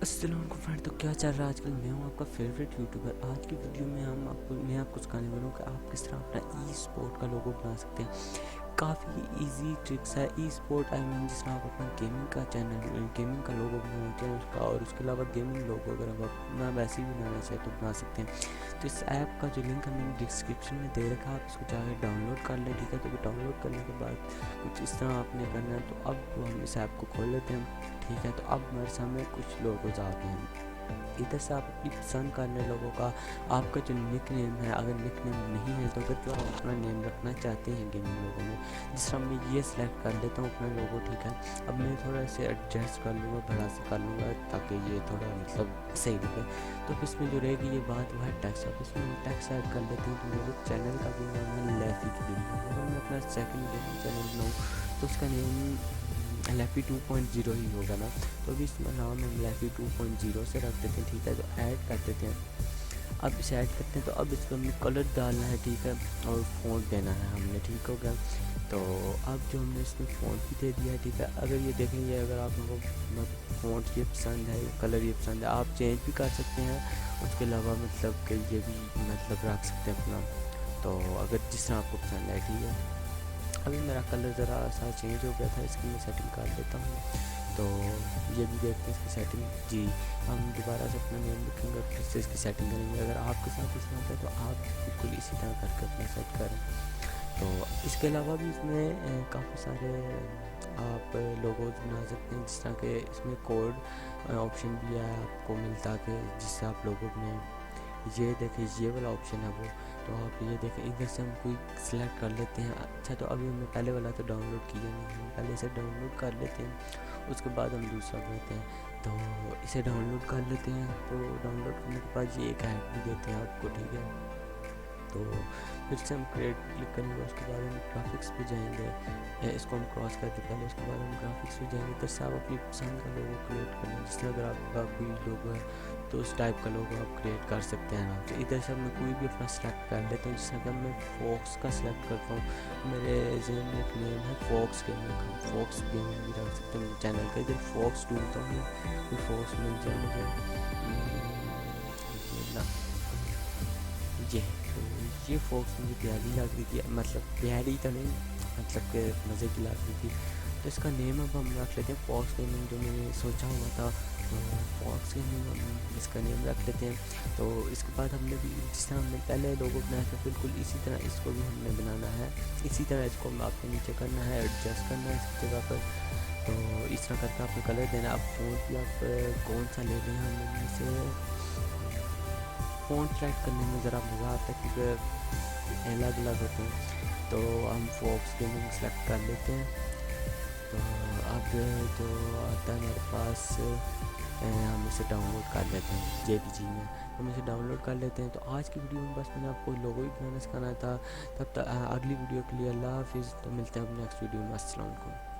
अस्सलाम वालेकुम फ्रेंड। तो क्या चल रहा है आजकल? मैं हूँ आपका फेवरेट यूट्यूबर। आज की वीडियो में मैं आपको सिखाने वाला हूँ कि आप किस तरह अपना ई स्पोर्ट का लोगो बना सकते हैं। काफ़ी इजी ट्रिक्स है। ई स्पोर्ट जिस तरह आप अपना गेमिंग का चैनल, गेमिंग का लोगो बनाना चाहें उसका, और उसके अलावा गेमिंग लोगो अगर आप अपना वैसे ही बनाना चाहें तो बना सकते हैं। तो इस ऐप का जो लिंक है मैंने डिस्क्रिप्शन में दे रखा है, आप इसको जाकर डाउनलोड कर लें। ठीक है, तो डाउनलोड करने के बाद कुछ इस तरह आपने करना है। तो अब हम इस ऐप को खोल लेते हैं। ठीक है, तो अब हमारे सामने कुछ लोगोज आ गए हैं। इधर से आप अपनी पसंद करने लोगों का, आपका जो निक नेम है, अगर निक नेम नहीं है तो अगर जो आप अपना नेम रखना चाहते हैं गेमिंग लोगों में, जिस तरह मैं ये सिलेक्ट कर लेता हूँ अपना लोगो। ठीक है, अब मैं थोड़ा इसे एडजस्ट कर लूँगा, बड़ा से कर लूँगा ताकि ये थोड़ा मतलब सही लगे। तो इसमें जो रहेगी ये बात वो है टेक्स्ट। अब इसमें हम टेक्स्ट ऐड कर लेते हैं। तो मेरे चैनल का भी नाम है लैफी गेमिंग। अगर मैं अपना सेकंड गेमिंग चैनल बनाऊँ तो उसका नेम LAFFY 2.0 ही होगा ना। तो अभी इसका नाम हम LAFFY 2.0 से रख देते हैं। ठीक है, तो ऐड कर देते हैं। अब इसे ऐड करते हैं तो अब इसको हमें कलर डालना है। ठीक है, और फ़ॉन्ट देना है हमने। ठीक हो गया, तो अब जो हमने इसमें फ़ॉन्ट भी दे दिया है। ठीक है, अगर ये देखेंगे, अगर आप लोगों को फ़ॉन्ट ये पसंद है, कलर ये पसंद है, आप चेंज भी कर सकते हैं। उसके अलावा मतलब कि ये भी मतलब रख सकते हैं अपना, तो अगर जिस तरह आपको पसंद है। ठीक है, अभी मेरा कलर ज़रा सा चेंज हो गया था, इसकी मैं सेटिंग कर देता हूँ। तो ये भी देखते हैं इसकी सेटिंग। जी, हम दोबारा से अपना नेम लिखेंगे और फिर से इसकी सेटिंग करेंगे। अगर आपके साथ इसमें होता है तो आप बिल्कुल इसी तरह करके अपना सेट करें। तो इसके अलावा भी इसमें काफ़ी सारे आप लोगोज बना सकते हैं, जिस तरह के इसमें कोड ऑप्शन भी है आपको मिलता है जिससे आप लोगों ने ये देखें, ये वाला ऑप्शन है वो। तो आप ये देखें, इधर से हम कोई सिलेक्ट कर लेते हैं। अच्छा, तो अभी हमने पहले वाला तो डाउनलोड किया नहीं, हम पहले इसे डाउनलोड कर लेते हैं, उसके बाद हम दूसरा बनाते हैं। तो इसे डाउनलोड कर लेते हैं। तो डाउनलोड करने के बाद ये एक ऐड भी देते हैं आपको। ठीक है, तो फिर से हम क्रिएट क्लिक करेंगे, उसके बाद हम ग्राफिक्स पे जाएंगे। इसको हम क्रॉस करके पहले, उसके बाद हम ग्राफिक्स पे जाएंगे। तो आप अपनी पसंद का लोगो क्रिएट करना, जिस तरह अगर आपका कोई लोगो है तो उस टाइप का लोगो आप क्रिएट कर सकते हैं। तो इधर से मैं कोई भी अपना सेलेक्ट कर लेता हूँ। जिस तरह मैं फॉक्स का सिलेक्ट करता हूँ, मेरे जेन में एक नेम है फॉक्स गेमिंग का, फॉक्स गेमिंग भी रख सकते हैं मेरे चैनल का। इधर फॉक्स ढूंढता हूँ, कोई फॉक्स मिल जाए मुझे। ये तो ये फॉक्स मुझे प्यारी लग रही थी, मतलब प्यारी तो नहीं, मतलब के मज़े की लग रही थी। तो इसका नेम अब हम रख लेते हैं फॉक्स गेमिंग, जो मैंने सोचा हुआ था। तो फॉक्स गेमिंग हम इसका नेम रख लेते हैं। तो इसके बाद हमने भी जिस तरह हमने पहले लोगो बनाया था बिल्कुल इसी तरह इसको भी हमने बनाना है। इसी तरह इसको आपको नीचे करना है, एडजस्ट करना है इसकी जगह पर। तो इस तरह करके आपने कलर देना है। अब फ़ॉन्ट भी आप कौन सा ले रहे हैं, हम इसे फ़ॉन्ट सेलेक्ट करने में ज़रा मज़ा आता है क्योंकि अलग अलग होते हैं। तो हम फॉक्स गेमिंग सेलेक्ट कर लेते हैं। तो अब जो आता है हमारे पास, हम इसे डाउनलोड कर लेते हैं JPG में। हम इसे डाउनलोड कर लेते हैं। तो आज की वीडियो में बस मैंने आपको लोगो ही बनाना सिखाना था। तब तक अगली वीडियो के लिए अल्लाह हाफिज़। तो मिलते हैं अब नेक्स्ट वीडियो में। अस्सलाम वालेकुम।